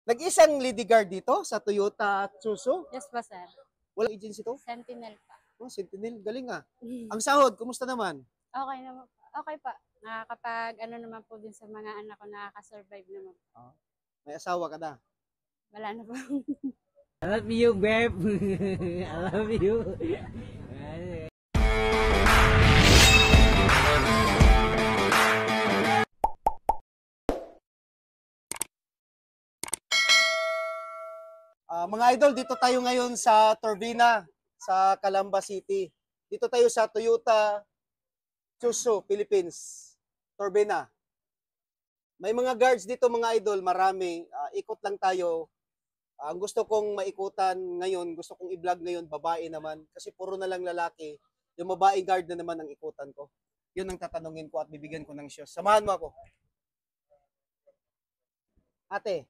Nag-isang lady guard dito sa Toyota Tsuso. Yes po, sir. Walang agency to? Sentinel pa. Oh, Sentinel, galing ah. Ang sahod, kumusta naman? Okay naman po. Okay pa. Nakakapag ano naman po din sa mga anak ko, nakaka-survive naman po. May asawa ka na? Wala na po. I love you, babe. I love you. Mga idol, dito tayo ngayon sa Turbina, sa Calamba City. Dito tayo sa Toyota Tsuso, Philippines. Turbina. May mga guards dito mga idol, marami. Ikot lang tayo. Ang gusto kong maikutan ngayon, gusto kong i-vlog ngayon, babae naman. Kasi puro na lang lalaki. Yung babae guard na naman ang ikutan ko. Yun ang tatanungin ko at bibigyan ko ng shoes. Samahan mo ako. Ate.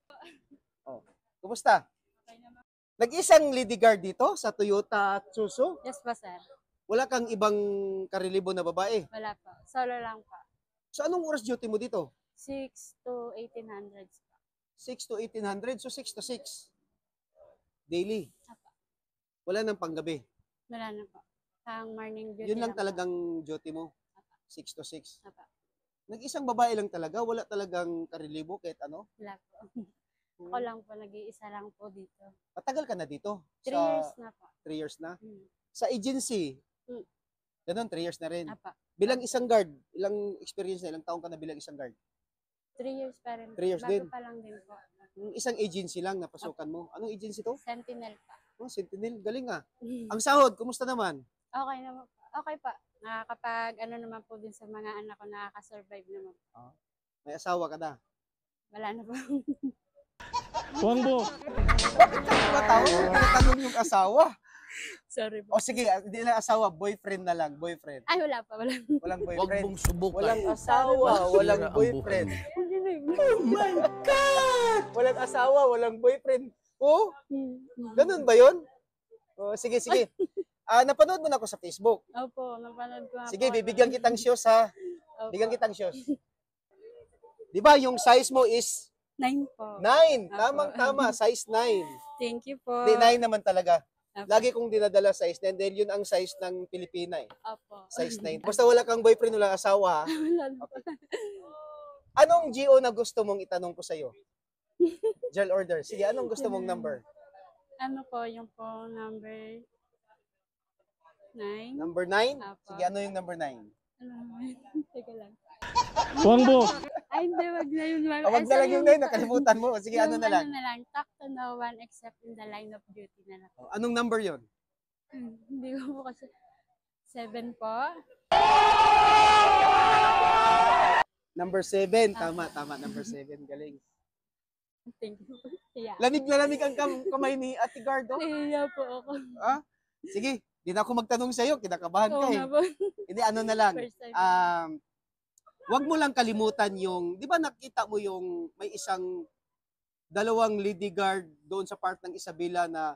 Oh, kumusta? Okay naman. Nag-isang lady guard dito sa Toyota Tsuso. Yes po, sir. Wala kang ibang karelibo na babae. Wala po. Solo lang po. So anong oras duty mo dito? 6 to 1800 po. 6 to 1800, so 6 to 6. Daily. Apa. Wala nang panggabi. Wala na po. Ang morning duty Yun lang po. talagang duty mo. 6 to 6. Apa. Nag-isang babae lang talaga, wala talagang karelibo kahit ano. Wala po. Ako lang po, nag-iisa lang po dito. Matagal ka na dito? 3 years na po. 3 years na? Hmm. Sa agency, Hmm. ganun, 3 years na rin. Apa. Bilang isang guard, ilang experience na, ilang taong ka na bilang isang guard? 3 years pa rin. 3 years Bago din? pa lang din po. Isang agency lang napasukan mo. Anong agency to? Sentinel pa. Oh, Sentinel, galing ah. Ang sahod, kumusta naman? Okay naman po. Okay pa. Nakakapag ano naman po din sa mga anak ko, nakaka-survive naman po. May asawa ka na? Wala na po. Wangbo. Bakit ka tumatawag? Tinatanong yung asawa. Sorry po. O sige, hindi na asawa, boyfriend na lang, boyfriend. Ay, wala pa. Wala. Walang Huwag boyfriend. mong subukan. Walang asawa, walang Sira ang boyfriend. buhay Oh my God! Walang asawa, walang boyfriend. Oh, ganun ba yun? Oh, sige, sige. Napanood mo na ako sa Facebook. Opo, napanood ko nga Sige, po. bibigyan kitang shoes ha. Opo. Bigyan kitang shoes. Di ba, yung size mo is 9 po. 9. Opo. Tamang-tama, size 9. Thank you po. Hindi, 9 naman talaga. Opo. Lagi kong dinadala size 9 dahil yun ang size ng Pilipina eh. Opo. Size 9. Basta wala kang boyfriend, wala asawa ha. Wala na po. Anong GO na gusto mong itanong ko sa'yo? Gel order. Sige, anong gusto mong number? Ano po, yung po number 9? Number 9? Apo. Sige, ano yung number 9? Ano naman? Teka lang. Wangbo. Ay, hindi, wag na yun. Wag na lang yung 9, nakalimutan mo. Sige, ano na lang? Ano na lang, talk to no one except in the line of duty na lang. Anong number yon? Hindi ko po kasi. 7 po. Number 7. Tama, tama. Number 7. Galing. Thank you. Yeah. Lamig na lamig ang kamay ni Ate Gardo. Iya po ako. Sige, di na ako magtanong sa'yo. Kinakabahan ka Oo eh. nga po. Hindi, ano na lang. First time. Wag mo lang kalimutan yung, di ba nakita mo yung may dalawang lady guard doon sa part ng Isabela na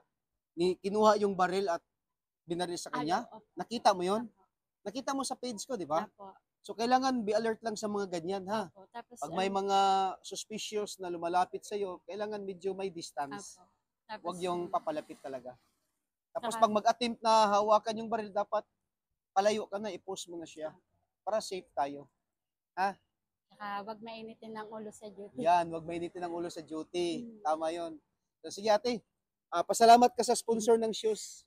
kinuha yung baril at binaril sa kanya? Opo. Nakita mo yon? Nakita mo sa page ko, di ba? Opo. So, kailangan be alert lang sa mga ganyan, ha? Opo. Tapos, Pag may mga suspicious na lumalapit sa'yo, kailangan medyo may distance. Opo. Tapos, Huwag yung papalapit talaga. Tapos Saka- pag mag-attempt na hawakan yung baril, dapat palayo ka na, i-post mo na siya. Para safe tayo. Saka, wag mainitin ng ulo sa duty. Yan, huwag mainitin ang ulo sa duty. Tama yon. So, sige ate, pasalamat ka sa sponsor ng shoes.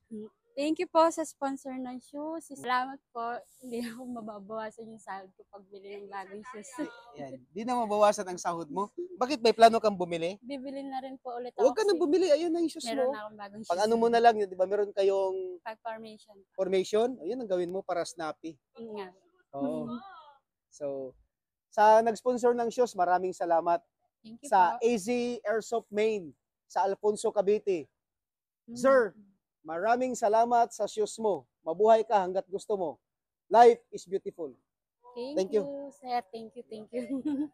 Thank you po sa sponsor ng shoes. Salamat po. Hindi ako mababawasan yung sahod ko pag bili ng bagong shoes. Yan, di na mabawasan ang sahod mo. Bakit may plano kang bumili? Bibili na rin po ulit ako. Huwag ka nang kasi bumili, ayun na yung shoes meron mo. na akong bagong shoes. Pag ano mo na lang, di ba meron kayong Pag formation. formation? Ayun ang gawin mo para snappy. Yun nga. Oo. So, sa nag-sponsor ng shoes, maraming salamat. Thank you Sa po. AZ Airsoft Main, sa Alfonso, Cavite. Sir, maraming salamat sa shoes mo. Mabuhay ka hanggat gusto mo. Life is beautiful. Thank Thank you. you, sir. Thank you.